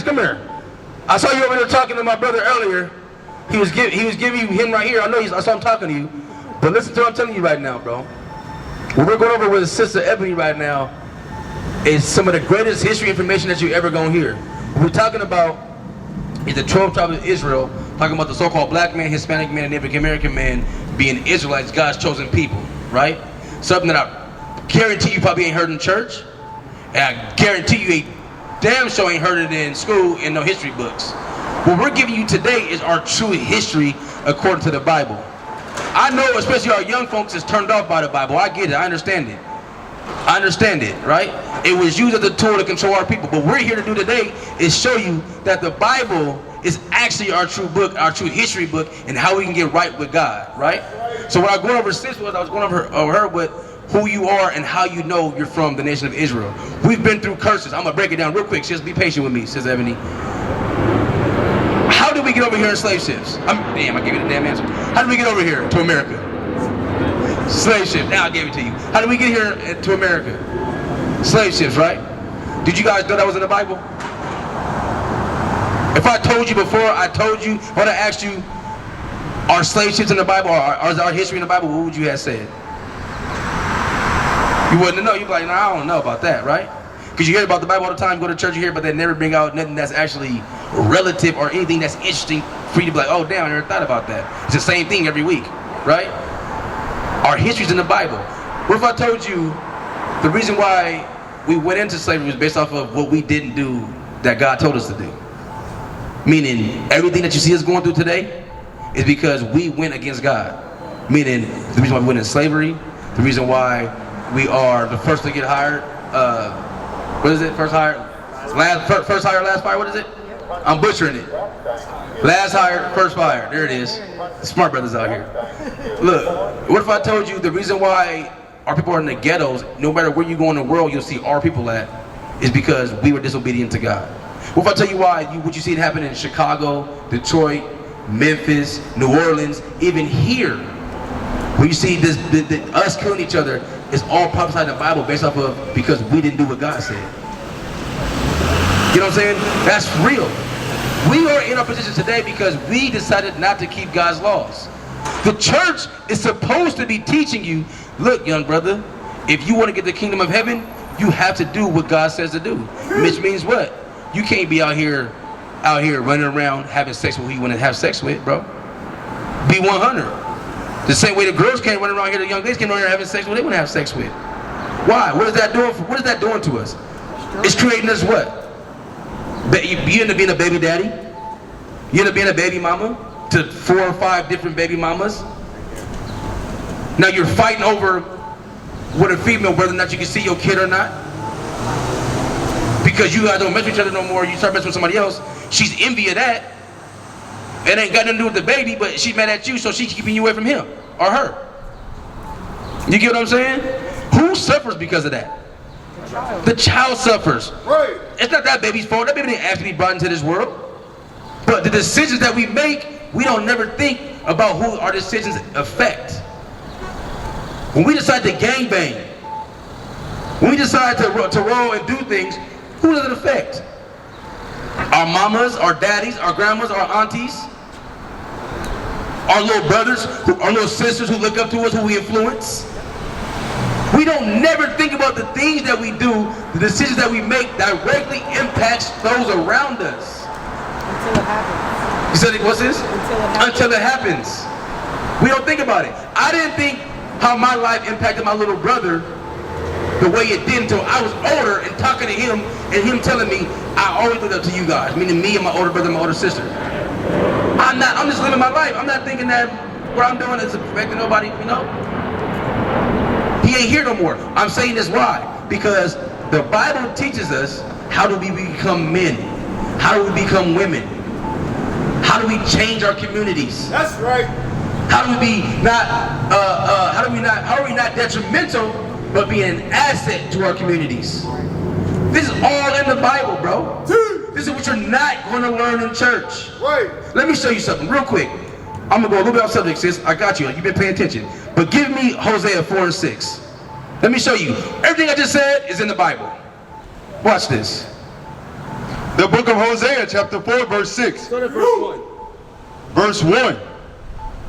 come here. I saw you over there talking to my brother earlier. He was giving you him right here. I saw him talking to you. But listen to what I'm telling you right now, bro. What we're going over with Sister Ebony right now is some of the greatest history information that you're ever going to hear. What we're talking about is the 12 tribes of Israel, talking about the so-called black man, Hispanic man, and Native American man being Israelites, God's chosen people, right? Something that I guarantee you probably ain't heard in church, and I guarantee you ain't damn sure ain't heard it in school in no history books. What we're giving you today is our true history according to the Bible. I know, especially our young folks, is turned off by the Bible. I get it. I understand it. I understand it, right? It was used as a tool to control our people. But what we're here to do today is show you that the Bible is actually our true book, our true history book, and how we can get right with God, right? So what I was going over sis was, I was going over her with who you are and how you know you're from the nation of Israel. We've been through curses. I'm going to break it down real quick. Just be patient with me, Sis Ebony. How did we get over here in slave ships? Damn, I gave you the damn answer. How did we get over here to America? Slave ships. Now I gave it to you. How did we get here to America? Slave ships, right? Did you guys know that was in the Bible? If I told you before, I told you, when I asked you, are slave ships in the Bible, or is our history in the Bible, what would you have said? You wouldn't know. You'd be like, no, I don't know about that, right? Because you hear about the Bible all the time, go to church, you hear, but they never bring out nothing that's actually relative or anything that's interesting for you to be like, oh, damn, I never thought about that. It's the same thing every week, right? Our history's in the Bible. What if I told you the reason why we went into slavery was based off of what we didn't do that God told us to do? Meaning, everything that you see us going through today is because we went against God. Meaning, the reason why we went into slavery, the reason why we are the first to get hired, what is it? First hire, first hire, last fire. What is it? I'm butchering it. Last hire, first fire. There it is. Smart brothers out here. Look, what if I told you the reason why our people are in the ghettos, no matter where you go in the world, you'll see our people at, is because we were disobedient to God. What if I tell you why what you see it happen in Chicago, Detroit, Memphis, New Orleans, even here, where you see this, us killing each other, is all prophesied in the Bible based off of because we didn't do what God said. You know what I'm saying? That's real. We are in our position today because we decided not to keep God's laws. The church is supposed to be teaching you, look, young brother, if you want to get the kingdom of heaven, you have to do what God says to do. Which means what? You can't be out here running around having sex with who you want to have sex with, bro. Be 100. The same way the girls can't run around here, the young ladies can't run around here having sex with who they want to have sex with. Why? What is that doing? What is that doing to us? It's creating us what? You end up being a baby daddy. You end up being a baby mama to 4 or 5 different baby mamas. Now you're fighting over with a female whether or not you can see your kid or not. Because you guys don't mess with each other no more, you start messing with somebody else. She's envy of that. It ain't got nothing to do with the baby, but she's mad at you, so she's keeping you away from him or her. You get what I'm saying? Who suffers because of that? The child suffers. Right. It's not that baby's fault. That baby didn't ask to be brought into this world. But the decisions that we make, we don't never think about who our decisions affect. When we decide to gangbang, when we decide to roll and do things, who does it affect? Our mamas, our daddies, our grandmas, our aunties, our little brothers, our little sisters who look up to us, who we influence. We don't never think about the things that we do, the decisions that we make directly impacts those around us. Until it happens. You said, what's this? Until it happens. We don't think about it. I didn't think how my life impacted my little brother the way it did until I was older and talking to him and him telling me, I always look up to you guys, meaning me and my older brother and my older sister. I'm just living my life. I'm not thinking that what I'm doing is affecting nobody, you know? He ain't here no more. I'm saying this why? Because the Bible teaches us how do we become men? How do we become women? How do we change our communities? That's right. How are we not detrimental, but being an asset to our communities? This is all in the Bible, bro. This is what you're not going to learn in church. Right. Let me show you something real quick. I'm going to go a little bit off subject, sis. I got you. You've been paying attention. But give me Hosea 4:6. Let me show you. Everything I just said is in the Bible. Watch this. The book of Hosea, chapter 4, verse 6. Start at verse 1. Verse 1.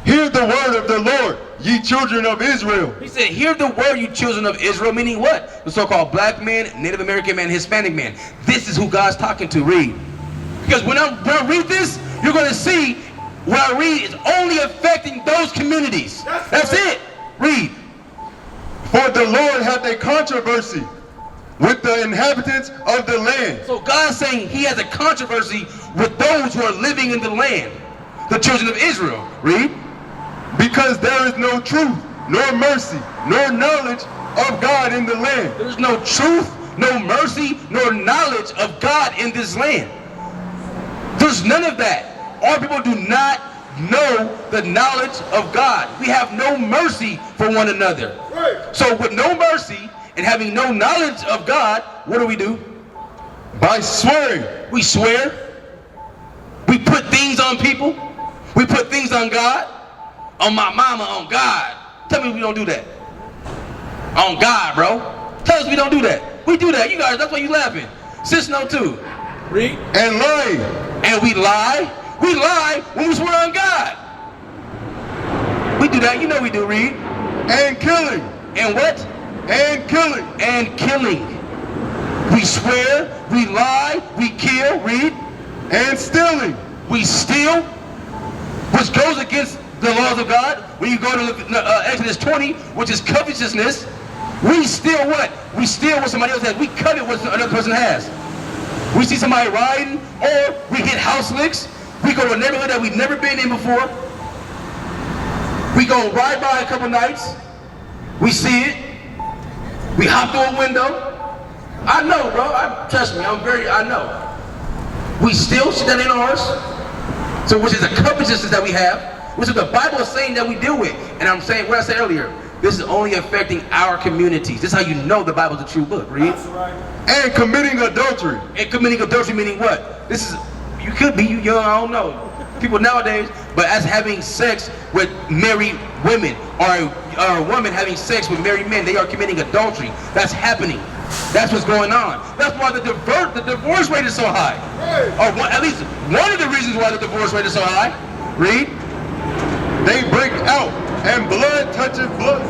Hear the word of the Lord, ye children of Israel. He said, hear the word, you children of Israel, meaning what? The so-called black man, Native American man, Hispanic man. This is who God's talking to. Read. Because when I read this, you're going to see what I read is only affecting those communities. That's it. Read. For the Lord hath a controversy with the inhabitants of the land. So God's saying he has a controversy with those who are living in the land, the children of Israel. Read. Because there is no truth, nor mercy, nor knowledge of God in the land. There's no truth, no mercy, nor knowledge of God in this land. There's none of that. Our people do not know the knowledge of God. We have no mercy for one another. Right. So with no mercy and having no knowledge of God, what do? By swearing. We swear. We put things on people. We put things on God. On my mama, on God. Tell me we don't do that. On God, bro. Tell us we don't do that. We do that. You guys, that's why you laughing. Sis no too. Read. And lying. And we lie. We lie when we swear on God. We do that. You know we do. Read. And killing. And what? And killing. And killing. We swear. We lie. We kill. Read. And stealing. We steal, which goes against the laws of God. When you go to Exodus 20, which is covetousness, we steal what? We steal what somebody else has. We covet what another person has. We see somebody riding, or we hit house licks. We go to a neighborhood that we've never been in before. We go ride by a couple nights. We see it. We hop through a window. I know, bro. Trust me. I know. We steal shit that ain't ours. So which is a covetousness that we have, which is the Bible is saying that we deal with. And I'm saying what I said earlier, this is only affecting our communities. This is how you know the Bible's a true book. Read. That's right. And committing adultery. And committing adultery meaning what? This is, you could be, you young, I don't know. People nowadays, but as having sex with married women, or a woman having sex with married men, they are committing adultery. That's happening. That's what's going on. That's why the divorce rate is so high. Or at least one of the reasons why the divorce rate is so high. Read. They break out, and blood touches blood.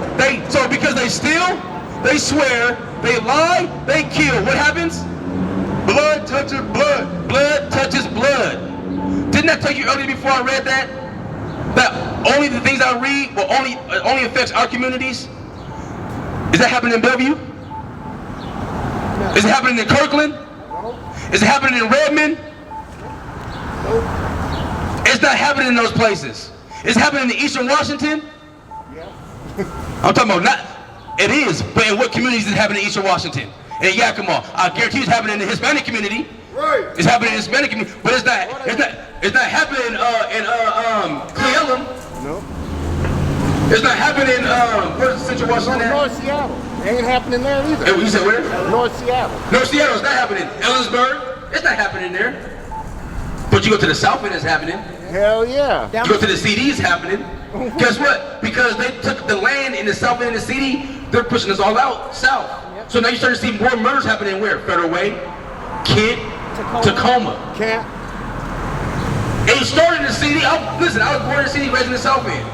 So because they steal, they swear, they lie, they kill. What happens? Blood touches blood. Blood touches blood. Didn't I tell you earlier before I read that? That only the things I read will only affects our communities? Is that happening in Bellevue? Is it happening in Kirkland? Is it happening in Redmond? It's not happening in those places. It's happening in Eastern Washington? I'm talking about not, it is, but in what communities is it happening in Eastern Washington? In Yakima. I guarantee it's happening in the Hispanic community. Right. It's happening in the Hispanic community, but it's not happening in Cleveland. No. It's not happening where's Central Washington? North Seattle. It ain't happening there either. Hey, you said where? North Seattle. North Seattle, it's not happening. Ellensburg, it's not happening there. But you go to the South End, it's happening. Hell yeah. You go to the CD, it's happening. Guess what? Because they took the land in the South End of the CD, they're pushing us all out south. Yep. So now you start to see more murders happening where? Federal Way, Kent, Tacoma. Kent. It started in the CD. Listen, I was born in the CD, raised in the South End.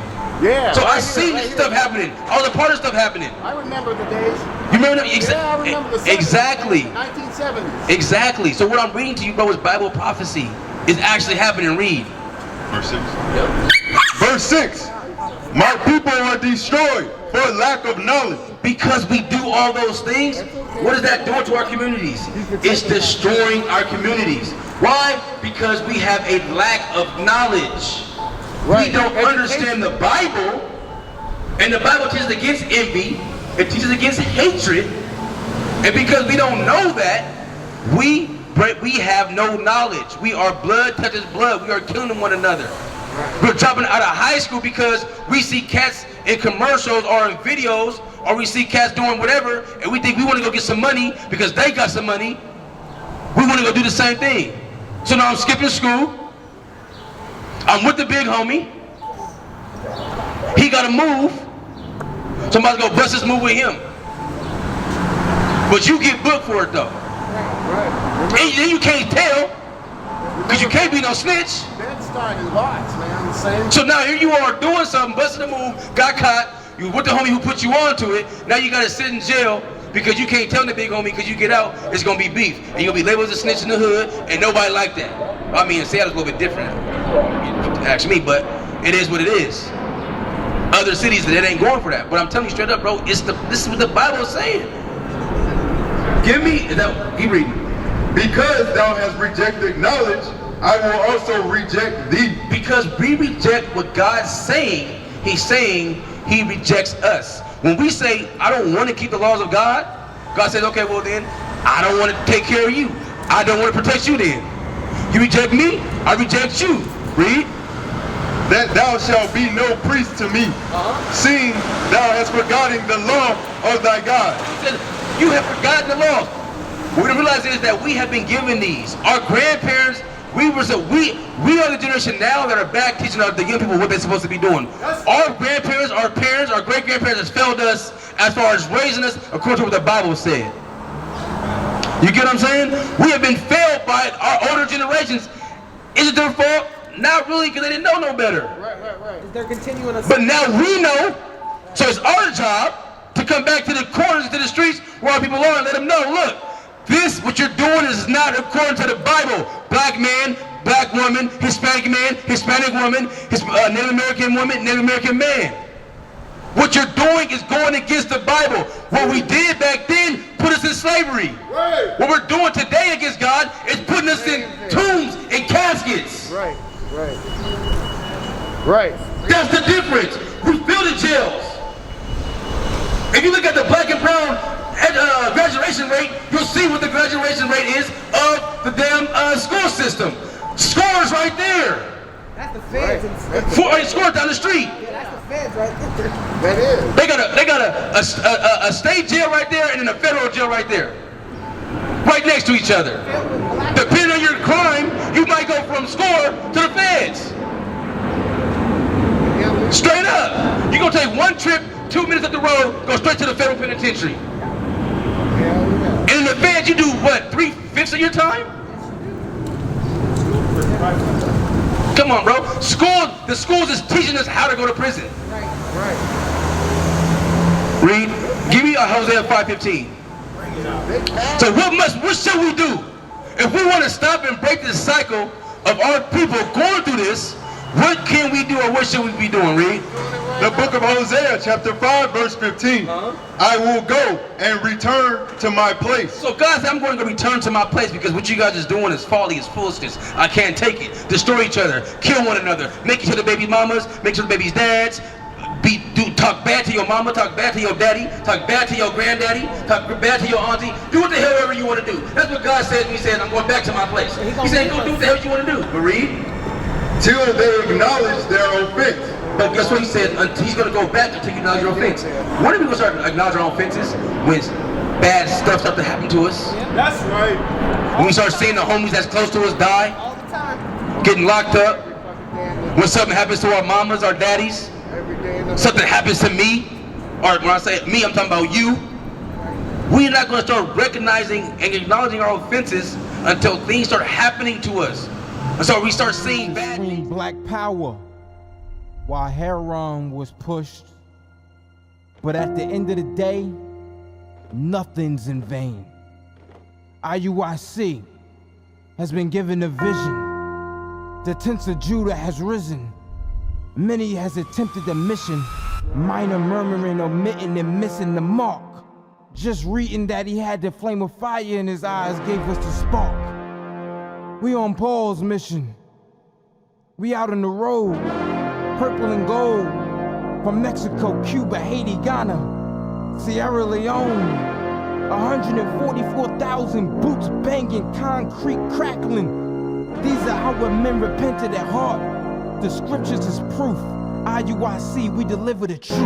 Yeah. So I seen this stuff happening. I was a part of stuff happening. I remember the days. You remember them? Yeah, I remember the 70s. Exactly. 1970s. Exactly. So what I'm reading to you, bro, is Bible prophecy. It's actually happening. Read. Verse 6. Yep. Verse 6. My people are destroyed for lack of knowledge. Because we do all those things, what is that doing to our communities? It's destroying our communities. Why? Because we have a lack of knowledge. Right. We don't understand the Bible, and the Bible teaches against envy, it teaches against hatred, and because we don't know that, we have no knowledge. We are blood touches blood. We are killing one another. We're dropping out of high school because we see cats in commercials or in videos, or we see cats doing whatever, and we think we want to go get some money because they got some money. We want to go do the same thing. So now I'm skipping school. I'm with the big homie. He got to move. Somebody's going to bust his move with him. But you get booked for it though. Right. And then you can't tell, because you can't be no snitch. That started lots, man. The same. So now here you are doing something, busting the move, got caught, you with the homie who put you onto it, now you gotta sit in jail because you can't tell the big homie, because you get out, it's gonna be beef. And you'll be labeled as a snitch in the hood, and nobody like that. I mean, Seattle's a little bit different, ask me, but it is what it is. Other cities, that ain't going for that. But I'm telling you straight up, bro, this is what the Bible is saying. Keep reading. Because thou hast rejected knowledge, I will also reject thee. Because we reject what God's saying, he's saying he rejects us. When we say, I don't want to keep the laws of God, God says, okay, well then, I don't want to take care of you. I don't want to protect you then. You reject me, I reject you. Read. That thou shalt be no priest to me, seeing thou hast forgotten the law of thy God. He said, you have forgotten the law. What we don't realize is that we have been given these. Our grandparents, we are the generation now that are back teaching the young people what they're supposed to be doing. Our grandparents, our parents, our great-grandparents has failed us as far as raising us according to what the Bible said. You get what I'm saying? We have been failed by our older generations. Is it their fault? Not really, because they didn't know no better. Right. They're continuing to. But now we know, so it's our job to come back to the corners, to the streets where our people are and let them know, look, this, what you're doing is not according to the Bible. Black man, black woman, Hispanic man, Hispanic woman, Native American woman, Native American man. What you're doing is going against the Bible. What we did back then put us in slavery. Right. What we're doing today against God is putting us in tombs and caskets. Right. That's the difference. We fill the jails. If you look at the black and brown graduation rate, you'll see what the graduation rate is of the damn school system. Scores right there. That's the feds. Scores down the street. Yeah, that's the feds right there. That is. They got a state jail right there and then a federal jail right there, right next to each other. Depending on your crime, you might go from score to the feds. Straight up. You're gonna take one trip, 2 minutes up the road, go straight to the federal penitentiary. And in the feds, you do what, 3/5 of your time? Come on, bro. The schools is teaching us how to go to prison. Right. Read. Give me Hosea 5:15. So what shall we do? If we want to stop and break this cycle of our people going through this, what can we do or what should we be doing? Read. The book of Hosea, chapter 5, verse 15. I will go and return to my place. So God said, I'm going to return to my place because what you guys is doing is folly, is foolishness. I can't take it. Destroy each other, kill one another, make sure the baby mamas, make sure the baby's dads, talk bad to your mama, talk bad to your daddy, talk bad to your granddaddy, talk bad to your auntie. Do what the hell ever you want to do. That's what God said when he said, I'm going back to my place. He said, go do what the hell you want to do. But read. Till they acknowledge their offense. But guess what he said? He's going to go back until you acknowledge your offense. When are we going to start to acknowledge our own offenses? When bad stuff starts to happen to us. That's right. When we start seeing the homies that's close to us die. All the time. Getting locked up. When something happens to our mamas, our daddies. Something happens to me. Or when I say me, I'm talking about you. We're not going to start recognizing and acknowledging our offenses until things start happening to us. And so we start seeing bad things. Black power while heroin was pushed. But at the end of the day, nothing's in vain. IUIC has been given a vision. The tents of Judah has risen. Many has attempted the mission. Minor murmuring, omitting, and missing the mark. Just reading that he had the flame of fire in his eyes gave us the spark. We on Paul's mission. We out on the road, purple and gold. From Mexico, Cuba, Haiti, Ghana, Sierra Leone. 144,000 boots banging, concrete crackling. These are our men repented at heart. The scriptures is proof. IUIC, we deliver the truth.